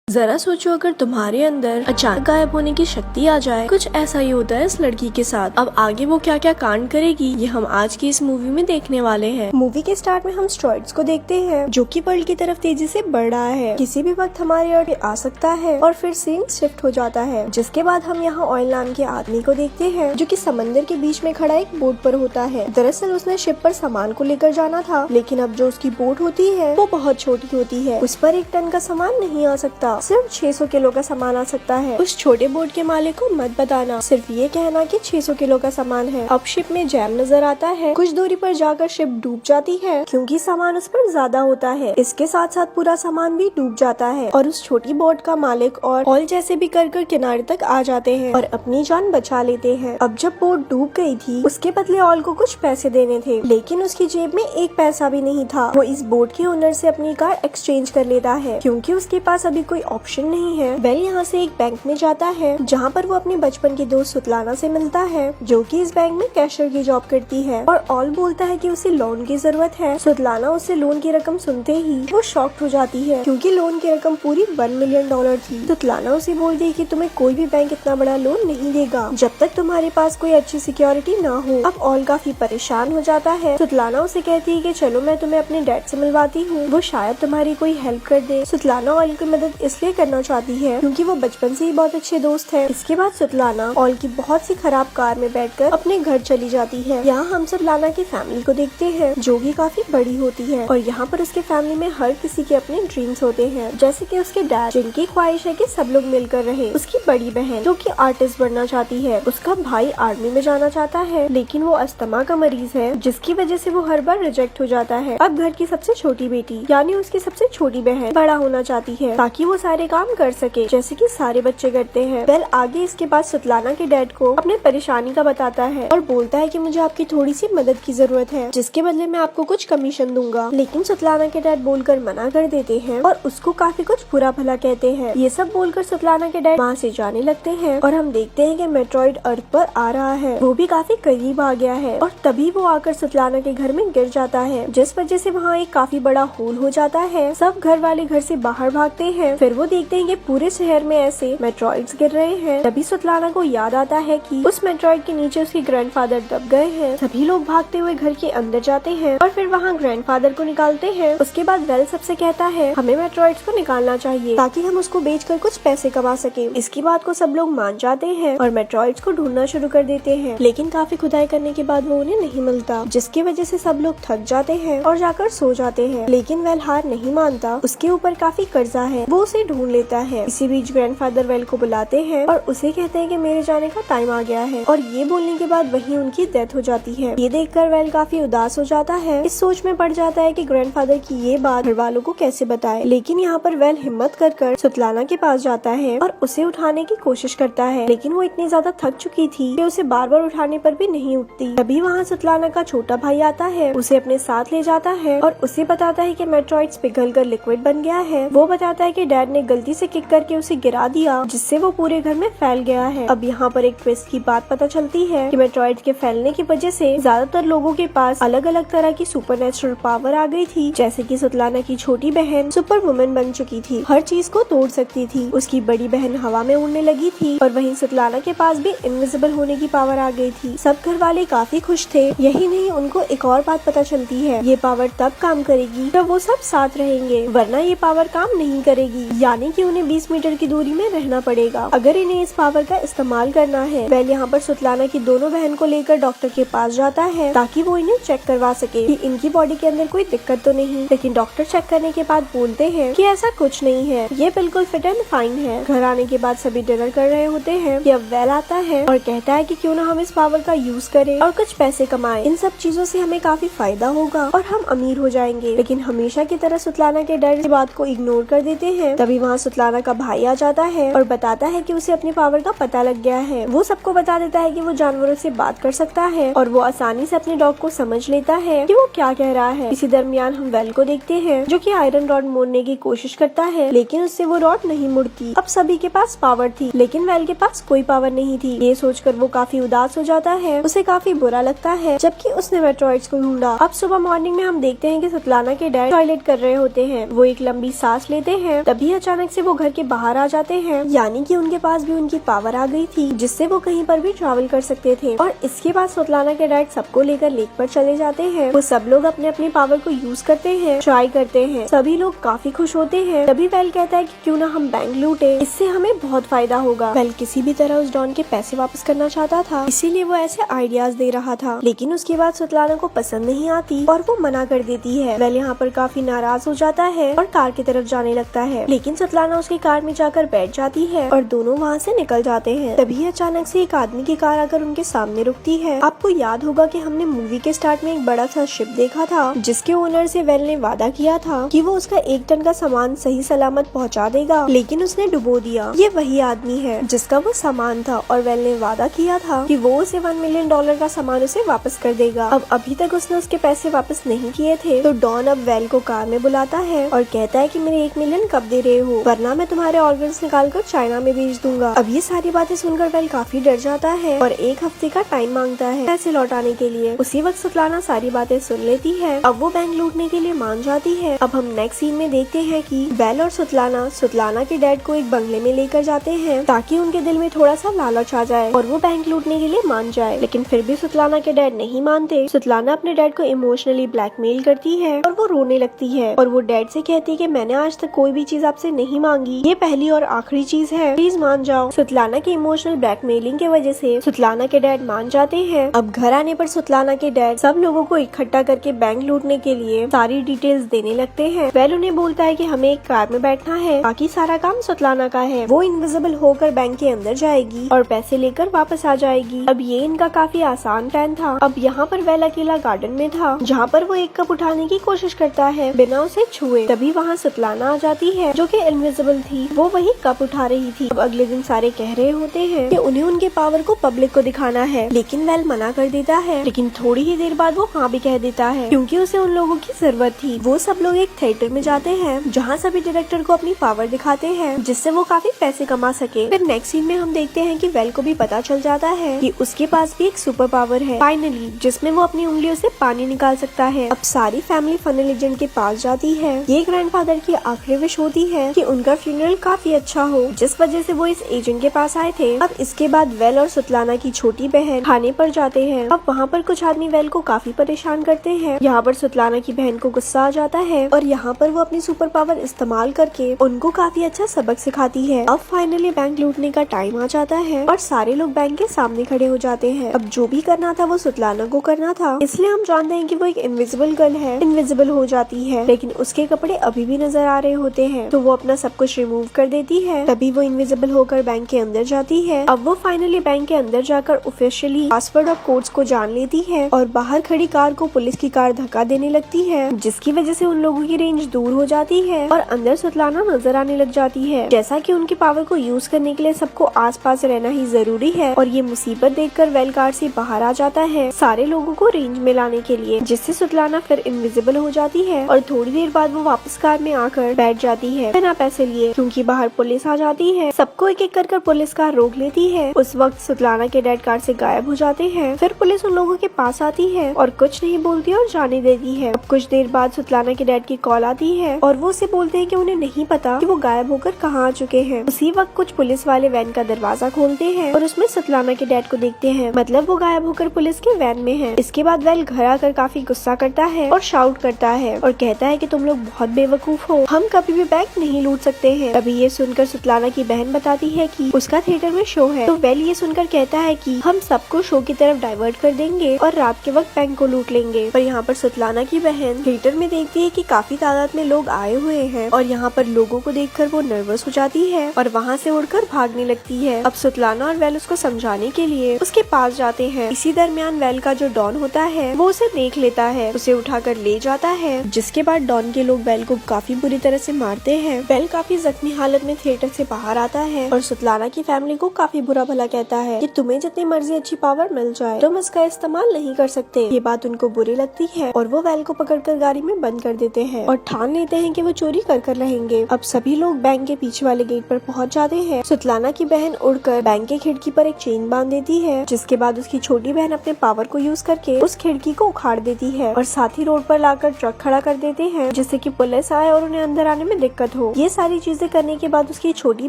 जरा सोचो, अगर तुम्हारे अंदर अचानक गायब होने की शक्ति आ जाए। कुछ ऐसा ही होता है इस लड़की के साथ। अब आगे वो क्या क्या कांड करेगी, ये हम आज की इस मूवी में देखने वाले हैं। मूवी के स्टार्ट में हम स्ट्रॉइड्स को देखते हैं, जो कि वर्ल्ड की तरफ तेजी से बढ़ रहा है। किसी भी वक्त हमारे अर्थ आ सकता है और फिर सीन शिफ्ट हो जाता है। जिसके बाद हम यहाँ ऑयल नाम के आदमी को देखते हैं, जो कि समंदर के बीच में खड़ा एक बोट पर होता है। दरअसल उसने शिप पर सामान को लेकर जाना था, लेकिन अब जो उसकी बोट होती है वो बहुत छोटी होती है। उस पर 1 टन का सामान नहीं आ सकता, सिर्फ 600 किलो का सामान आ सकता है। उस छोटे बोट के मालिक को मत बताना, सिर्फ ये कहना कि 600 किलो का सामान है। अब शिप में जैम नजर आता है। कुछ दूरी पर जाकर शिप डूब जाती है, क्योंकि सामान उस पर ज्यादा होता है। इसके साथ साथ पूरा सामान भी डूब जाता है और उस छोटी बोट का मालिक और ऑल जैसे भी कर किनारे तक आ जाते हैं और अपनी जान बचा लेते हैं। अब जब बोट डूब गई थी, उसके बदले ऑल को कुछ पैसे देने थे, लेकिन उसकी जेब में 1 पैसा भी नहीं था। वो इस बोट के ओनर से अपनी कार एक्सचेंज कर लेता है, क्योंकि उसके पास अभी कोई ऑप्शन नहीं है। वेल यहाँ से एक बैंक में जाता है, जहाँ पर वो अपने बचपन की दोस्त सुतलाना से मिलता है, जो कि इस बैंक में कैशियर की जॉब करती है। और ऑल बोलता है कि उसे लोन की जरूरत है। सुतलाना उससे लोन की रकम सुनते ही वो शॉक्ड हो जाती है, क्योंकि लोन की रकम पूरी $1 मिलियन थी। सुतलाना उसे बोलती है कि तुम्हें कोई भी बैंक इतना बड़ा लोन नहीं देगा जब तक तुम्हारे पास कोई अच्छी सिक्योरिटी ना हो। अब ऑल काफी परेशान हो जाता है। सुतलाना उसे कहती है कि चलो मैं तुम्हें अपने डैड से मिलवाती हूँ, वो शायद तुम्हारी कोई हेल्प कर दे। सुतलाना ऑल की मदद इसलिए करना चाहती है क्योंकि वो बचपन से ही बहुत अच्छे दोस्त है। इसके बाद सुतलाना ऑल की बहुत सी खराब कार में बैठकर अपने घर चली जाती है। यहाँ हम सुतलाना की फैमिली को देखते हैं, जो भी काफी बड़ी होती है। और यहाँ पर उसके फैमिली में हर किसी के अपने ड्रीम्स होते हैं, जैसे कि उसके डैड, जिनकी ख्वाहिश है कि सब लोग मिलकर रहे। उसकी बड़ी बहन, जो कि आर्टिस्ट बनना चाहती है। उसका भाई आर्मी में जाना चाहता है, लेकिन वो अस्थमा का मरीज है, जिसकी वजह से वो हर बार रिजेक्ट हो जाता है। अब घर की सबसे छोटी बेटी, यानी उसकी सबसे छोटी बहन, बड़ा होना चाहती है ताकि वो सारे काम कर सके, जैसे कि सारे बच्चे करते हैं। वेल आगे इसके बाद सुतलाना के डैड को अपने परेशानी का बताता है और बोलता है कि मुझे आपकी थोड़ी सी मदद की जरूरत है, जिसके बदले मैं आपको कुछ कमीशन दूंगा। लेकिन सुतलाना के डैड बोलकर मना कर देते हैं और उसको काफी कुछ बुरा भला कहते हैं। ये सब बोलकर सुतलाना के डैड वहाँ से जाने लगते हैं और हम देखते हैं कि मेट्रॉइड अर्थ पर आ रहा है। वो भी काफी करीब आ गया है और तभी वो आकर सुतलाना के घर में गिर जाता है, जिस वजह से वहाँ एक काफी बड़ा होल हो जाता है। सब घर वाले घर से बाहर भागते हैं। फिर वो देखते हैं कि पूरे शहर में ऐसे मेट्रॉइड्स गिर रहे हैं। तभी सुतलाना को याद आता है कि उस मेट्रॉइड के नीचे उसके ग्रैंडफादर दब गए हैं। सभी लोग भागते हुए घर के अंदर जाते हैं और फिर वहाँ ग्रैंडफादर को निकालते हैं। उसके बाद वेल सबसे कहता है हमें मेट्रॉइड्स को निकालना चाहिए ताकि हम उसको बेचकर कुछ पैसे कमा सके। इसकी बात को सब लोग मान जाते हैं और मेट्रॉइड्स को ढूंढना शुरू कर देते हैं, लेकिन काफी खुदाई करने के बाद वो उन्हें नहीं मिलता, जिसकी वजह से सब लोग थक जाते हैं और जाकर सो जाते हैं। लेकिन वेल हार नहीं मानता, उसके ऊपर काफी कर्जा है, वो उसे ढूंढ लेता है। इसी बीच ग्रैंडफादर वेल को बुलाते हैं और उसे कहते हैं कि मेरे जाने का टाइम आ गया है, और ये बोलने के बाद वहीं उनकी डेथ हो जाती है। ये देखकर वेल काफी उदास हो जाता है। इस सोच में पड़ जाता है कि ग्रैंडफादर की ये बात घर वालों को कैसे बताए। लेकिन यहाँ पर वेल हिम्मत कर सुतलाना के पास जाता है और उसे उठाने की कोशिश करता है, लेकिन वो इतनी ज्यादा थक चुकी थी कि उसे बार बार उठाने पर भी नहीं उठती। तभी वहाँ सुतलाना का छोटा भाई आता है, उसे अपने साथ ले जाता है और उसे बताता है कि मेट्रॉइड्स पिघलकर लिक्विड बन गया है। वो बताता है कि डैड ने गलती से किक करके उसे गिरा दिया, जिससे वो पूरे घर में फैल गया है। अब यहाँ पर एक ट्विस्ट की बात पता चलती है कि मेट्रॉइड के फैलने की वजह से ज्यादातर लोगों के पास अलग अलग तरह की सुपरनेचुरल पावर आ गई थी, जैसे कि सुतलाना की छोटी बहन सुपर वुमन बन चुकी थी, हर चीज को तोड़ सकती थी। उसकी बड़ी बहन हवा में उड़ने लगी थी और वहीं सुतलाना के पास भी इनविजिबल होने की पावर आ गई थी। सब घर वाले काफी खुश थे। यही नहीं, उनको एक और बात पता चलती है, ये पावर तब काम करेगी जब वो सब साथ रहेंगे, वरना ये पावर काम नहीं करेगी। यानी कि उन्हें 20 मीटर की दूरी में रहना पड़ेगा अगर इन्हें इस पावर का इस्तेमाल करना है। वेल यहाँ पर सुतलाना की दोनों बहन को लेकर डॉक्टर के पास जाता है ताकि वो इन्हें चेक करवा सके कि इनकी बॉडी के अंदर कोई दिक्कत तो नहीं। लेकिन डॉक्टर चेक करने के बाद बोलते हैं कि ऐसा कुछ नहीं है, ये बिल्कुल फिट एंड फाइन है। घर आने के बाद सभी डिनर कर रहे होते हैं कि अब वेल आता है और कहता है कि क्यों ना हम इस पावर का यूज करें और कुछ पैसे कमाएं। इन सब चीजों से हमें काफी फायदा होगा और हम अमीर हो जाएंगे। लेकिन हमेशा की तरह सुतलाना के डैड इस बात को इग्नोर कर देते हैं। तभी वहाँ सुतलाना का भाई आ जाता है और बताता है कि उसे अपनी पावर का पता लग गया है। वो सबको बता देता है कि वो जानवरों से बात कर सकता है और वो आसानी से अपने डॉग को समझ लेता है कि वो क्या कह रहा है। इसी दरमियान हम वेल को देखते हैं, जो कि आयरन रॉड मोड़ने की कोशिश करता है, लेकिन उससे वो रॉड नहीं मुड़ती। अब सभी के पास पावर थी, लेकिन वेल के पास कोई पावर नहीं थी। ये सोचकर वो काफी उदास हो जाता है, उसे काफी बुरा लगता है, जबकि उसने मेट्रॉइड्स को ढूंढा। अब सुबह मॉर्निंग में हम देखते हैं कि सुतलाना के डैड टॉयलेट कर रहे होते हैं। वो एक लंबी सांस लेते हैं, तभी अचानक से वो घर के बाहर आ जाते हैं, यानी कि उनके पास भी उनकी पावर आ गई थी जिससे वो कहीं पर भी ट्रैवल कर सकते थे। और इसके बाद सुतलाना के डैड सबको लेकर लेक पर चले जाते हैं। वो सब लोग अपने अपने पावर को यूज करते हैं, ट्राई करते हैं। सभी लोग काफी खुश होते हैं। तभी वेल कहता है कि क्यों ना हम बैंक लूटे, इससे हमें बहुत फायदा होगा। वेल किसी भी तरह उस डॉन के पैसे वापस करना चाहता था, इसीलिए वो ऐसे आइडियाज दे रहा था। लेकिन उसके बाद सुतलाना को पसंद नहीं आती और वो मना कर देती है। वेल यहाँ पर काफी नाराज हो जाता है और कार की तरफ जाने लगता है, लेकिन सुतलाना उसकी कार में जाकर बैठ जाती है और दोनों वहाँ से निकल जाते हैं। तभी अचानक से एक आदमी की कार आकर उनके सामने रुकती है। आपको याद होगा कि हमने मूवी के स्टार्ट में एक बड़ा सा शिप देखा था जिसके ओनर से वेल ने वादा किया था कि वो उसका 1 टन का सामान सही सलामत पहुंचा देगा, लेकिन उसने डुबो दिया। ये वही आदमी है जिसका वो सामान था और वेल ने वादा किया था कि वो उसे $1 मिलियन का सामान उसे वापस कर देगा। अब अभी तक उसने उसके पैसे वापस नहीं किए थे, तो डॉन अब वेल को कार में बुलाता है और कहता है कि मेरे 1 मिलियन कब दे रहे हो, वरना मैं तुम्हारे ऑर्गन्स निकाल कर चाइना में भेज दूंगा। अब ये सारी बातें सुनकर वेल काफी डर जाता है और 1 हफ्ते का टाइम मांगता है पैसे लौटाने के लिए। उसी वक्त सुतलाना सारी बातें सुन लेती है। अब वो बैंक लूटने के लिए मान जाती है। अब हम नेक्स्ट सीन में देखते हैं कि वेल और सुतलाना के डैड को एक बंगले में लेकर जाते हैं ताकि उनके दिल में थोड़ा सा लालच आ जाए और वो बैंक लूटने के लिए मान जाए। लेकिन फिर भी सुतलाना के डैड नहीं मानते। सुतलाना अपने डैड को इमोशनली ब्लैकमेल करती है और वो रोने लगती है और वो डैड से कहती है कि मैंने आज तक कोई भी चीज आपसे नहीं मांगी, ये पहली और आखिरी चीज है, प्लीज मान जाओ। सुतलाना की इमोशनल ब्लैकमेलिंग की वजह से सुतलाना के डैड मान जाते हैं। अब घर आने पर सुतलाना के डैड सब लोगों को इकट्ठा करके बैंक लूटने के लिए सारी डिटेल्स देने लगते हैं। वेल उन्हें बोलता है कि हमें एक कार में बैठना है, बाकी सारा काम सुतलाना का है। वो इनविजिबल होकर बैंक के अंदर जाएगी और पैसे लेकर वापस आ जाएगी। अब ये इनका काफी आसान प्लान था। अब यहाँ पर वेल अकेला गार्डन में था जहाँ पर वो एक कप उठाने की कोशिश करता है बिना उसे छुए। तभी वहाँ सुतलाना आ जाती है जो कि इनविजिबल थी। वो वही कप उठा रही थी। अब अगले दिन सारे कह रहे होते हैं कि उन्हें उनके पावर को पब्लिक को दिखाना है, लेकिन वेल मना कर देता है। लेकिन थोड़ी ही देर बाद वो हाँ भी कह देता है क्योंकि उसे उन लोगों की जरूरत थी। वो सब लोग एक थिएटर में जाते हैं जहाँ सभी डायरेक्टर को अपनी पावर दिखाते हैं जिससे वो काफी पैसे कमा सके। फिर नेक्स्ट सीन में हम देखते हैं कि वेल को भी पता चल जाता है कि उसके पास भी एक सुपर पावर है फाइनली, जिसमें वो अपनी उंगलियों से पानी निकाल सकता है। अब सारी फैमिली फनल एजेंट के पास जाती है। ये ग्रैंडफादर की आखिरी विश होती है कि उनका फ्यूनरल काफी अच्छा हो, जिस वजह से वो इस एजेंट के पास आए थे। अब इसके बाद वेल और सुतलाना की छोटी बहन खाने पर जाते हैं। अब वहाँ पर कुछ आदमी वेल को काफी परेशान करते हैं। यहाँ पर सुतलाना की बहन को गुस्सा आ जाता है और यहाँ पर वो अपनी सुपर पावर इस्तेमाल करके उनको काफी अच्छा सबक सिखाती है। अब फाइनली बैंक लूटने का टाइम आ जाता है और सारे लोग बैंक के सामने खड़े हो जाते हैं। अब जो भी करना था वो सुतलाना को करना था, इसलिए हम जानते हैं कि वो एक इनविजिबल गर्ल है। इनविजिबल हो जाती है लेकिन उसके कपड़े अभी भी नजर आ रहे होते हैं, तो वो अपना सब कुछ रिमूव कर देती है। तभी वो इनविजिबल होकर बैंक के अंदर जाती है। अब वो फाइनली बैंक के अंदर जाकर ऑफिशियली पासवर्ड और कोड्स को जान लेती है और बाहर खड़ी कार को पुलिस की कार धक्का देने लगती है, जिसकी वजह से उन लोगों की रेंज दूर हो जाती है और अंदर सुतलाना नजर आने लग जाती है। जैसा कि उनकी पावर को यूज करने के लिए सबको आसपास रहना ही जरूरी है और ये मुसीबत देखकर वेल कार से बाहर आ जाता है सारे लोगों को रेंज में लाने के लिए, जिससे सुतलाना फिर इनविजिबल हो जाती है और थोड़ी देर बाद वो वापस कार में आकर बैठ जाती है बिना पैसे लिए, क्योंकि बाहर पुलिस आ जाती है। सबको एक एक कर पुलिस कार रोक लेती है। उस वक्त सुतलाना के डैड कार से गायब हो जाते हैं। फिर पुलिस उन लोगों के पास आती है और कुछ नहीं बोलती और जाने देती है। अब कुछ देर बाद सुतलाना के डैड की कॉल आती है और वो उसे बोलते हैं कि उन्हें नहीं पता कि वो गायब होकर कहाँ आ चुके हैं। उसी वक्त कुछ पुलिस वाले वैन का दरवाजा खोलते हैं और उसमें सुतलाना के डैड को देखते हैं, मतलब वो गायब होकर पुलिस के वैन में है। इसके बाद वेल घर आकर काफी गुस्सा करता है और शाउट करता है और कहता है कि तुम लोग बहुत बेवकूफ हो, हम कभी भी बैंक नहीं लूट सकते हैं। अभी ये सुनकर सुतलाना की बहन बताती है कि उसका थिएटर में शो है, तो वेल ये सुनकर कहता है कि हम सबको शो की तरफ डाइवर्ट कर देंगे और रात के वक्त बैंक को लूट लेंगे। पर यहाँ पर सुतलाना की बहन थिएटर में देखती है कि काफी तादाद में लोग आए हुए हैं और यहाँ पर लोगों को देखकर वो नर्वस हो जाती है और वहाँ से उड़कर भागने लगती है। अब सुतलाना और वेल उसको समझाने के लिए उसके पास जाते हैं। इसी दरमियान वेल का जो डॉन होता है वो उसे देख लेता है, उसे उठाकर ले जाता है, जिसके बाद डॉन के लोग वेल को काफी बुरी तरह से मारते हैं। वेल काफी जख्मी हालत में थिएटर से बाहर आता है और सुतलाना की फैमिली को काफी बुरा भला कहता है कि तुम्हें जितनी मर्जी अच्छी पावर मिल जाए तुम इसका इस्तेमाल नहीं कर सकते। ये बात उनको बुरी लगती है और वो वेल को पकड़कर गाड़ी में बंद कर देते हैं और ठान लेते हैं कि वो चोरी कर रहेंगे। अब सभी लोग बैंक के पीछे वाले गेट पर पहुंच जाते हैं। सुतलाना की बहन उड़कर बैंक की खिड़की पर एक चेन बांध देती है, जिसके बाद उसकी छोटी बहन अपने पावर को यूज करके उस खिड़की को उखाड़ देती है और साथ ही रोड पर लाकर ट्रक खड़ा कर देते हैं, जिससे कि पुलिस आए और उन्हें अंदर आने में दिक्कत हो। हो। ये सारी चीजें करने के बाद उसकी छोटी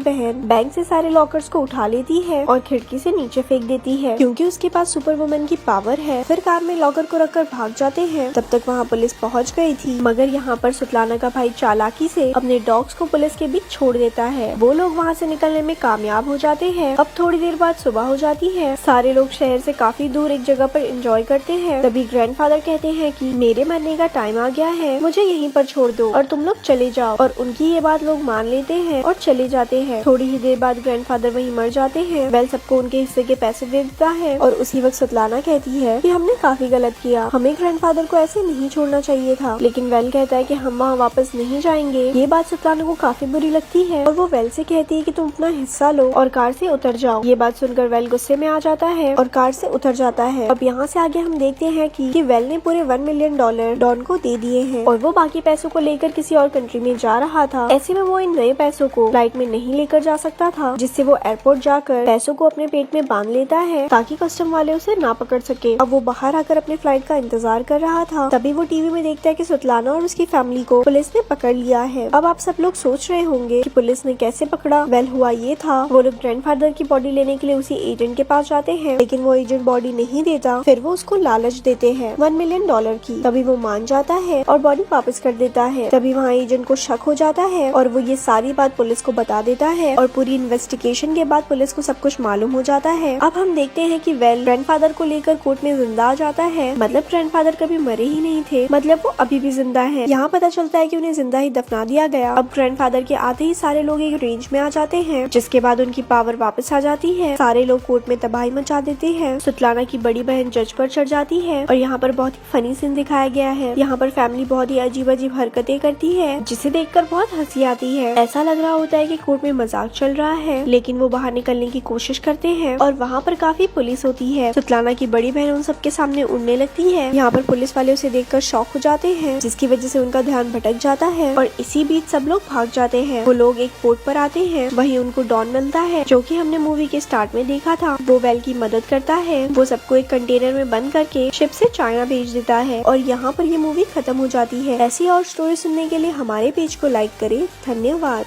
बहन बैंक से सारे लॉकर्स को उठा लेती है और खिड़की से नीचे फेंक देती है क्योंकि उसके पास सुपर वुमन की पावर है। फिर कार में लॉकर को रखकर भाग जाते हैं। तब तक वहाँ पुलिस पहुँच गई थी, मगर यहाँ पर सुतलाना का भाई चालाकी से अपने डॉग्स को पुलिस के बीच छोड़ देता है। वो लोग वहाँ से निकलने में कामयाब हो जाते हैं। अब थोड़ी देर बाद सुबह हो जाती है। सारे लोग शहर से काफी दूर एक जगह पर एंजॉय करते हैं। तभी ग्रैंडफादर कहते हैं कि मेरे मरने का टाइम आ गया है, मुझे यहीं पर छोड़ दो और तुम लोग चले जाओ। और उनकी ये बात लोग मान लेते हैं और चले जाते हैं। थोड़ी ही देर बाद ग्रैंडफादर वहीं मर जाते हैं। वेल सबको उनके हिस्से के पैसे दे देता है और उसी वक्त सुतलाना कहती है कि हमने काफी गलत किया, हमें ग्रैंडफादर को ऐसे नहीं छोड़ना चाहिए था। लेकिन वेल कहता है कि हम वहाँ वापस नहीं जाएंगे। ये बात सुतलाना को काफी बुरी लगती है और वो वेल से कहती है कि तुम अपना हिस्सा लो और कार से उतर जाओ। ये बात सुनकर वेल गुस्से में आ जाता है और कार से उतर जाता है। अब यहाँ से आगे हम देखते हैं कि वेल ने पूरे $1 मिलियन डॉन को दे दिए हैं और वो बाकी पैसों को लेकर किसी और कंट्री में जा रहा था। ऐसे में वो इन नए पैसों को फ्लाइट में नहीं लेकर जा सकता था, जिससे वो एयरपोर्ट जाकर पैसों को अपने पेट में बांध लेता है ताकि कस्टम वाले उसे ना पकड़ सके। अब वो बाहर आकर अपने फ्लाइट का इंतजार कर रहा था। तभी वो टीवी में देखता है कि सुतलाना और उसकी फैमिली को पुलिस ने पकड़ लिया है। अब आप सब लोग सोच रहे होंगे कि पुलिस ने कैसे पकड़ा। वेल हुआ ये था, वो लोग ग्रैंडफादर की बॉडी लेने के लिए उसी एजेंट के पास जाते हैं, लेकिन वो एजेंट बॉडी नहीं देता। फिर वो उसको लालच देते हैं $1 मिलियन की। तभी वो मान जाता है और बॉडी वापस कर देता है। तभी वहाँ एजेंट को शक हो जाता है और वो ये सारी बात पुलिस को बता देता है और पूरी इन्वेस्टिगेशन के बाद पुलिस को सब कुछ मालूम हो जाता है। अब हम देखते हैं कि वेल ग्रैंडफादर को लेकर कोर्ट में जिंदा आ जाता है। मतलब ग्रैंडफादर कभी मरे ही नहीं थे, मतलब वो अभी भी जिंदा है। यहाँ पता चलता है कि उन्हें जिंदा ही दफना दिया गया। अब ग्रैंडफादर के आते ही सारे लोग एक रेंज में आ जाते हैं, जिसके बाद उनकी पावर वापस आ जाती है। सारे लोग कोर्ट में तबाही मचा देते हैं। सुतलाना की बड़ी बहन जज पर चढ़ जाती है और यहाँ पर बहुत ही फनी सीन दिखाया गया है। यहाँ पर फैमिली बहुत ही अजीब अजीब हरकतें करती है, जिसे देखकर बहुत हंसी आती है। ऐसा लग रहा होता है कि कोर्ट में मजाक चल रहा है, लेकिन वो बाहर निकलने की कोशिश करते हैं और वहाँ पर काफी पुलिस होती है। सुतलाना की बड़ी बहन उन सबके सामने उड़ने लगती है। यहाँ पर पुलिस वाले उसे देखकर शॉक हो जाते हैं, जिसकी वजह से उनका ध्यान भटक जाता है और इसी बीच सब लोग भाग जाते हैं। वो लोग एक पोर्ट पर आते हैं, वहीं उनको डॉन मिलता है जो कि हमने मूवी के स्टार्ट में देखा था। वो वेल की मदद करता है। वो सबको एक कंटेनर में बंद करके शिप से चाइना भेज देता है और यहाँ पर ये मूवी खत्म हो जाती है। ऐसी और स्टोरी सुनने के लिए हमारे पेज को लाइक करें। धन्यवाद।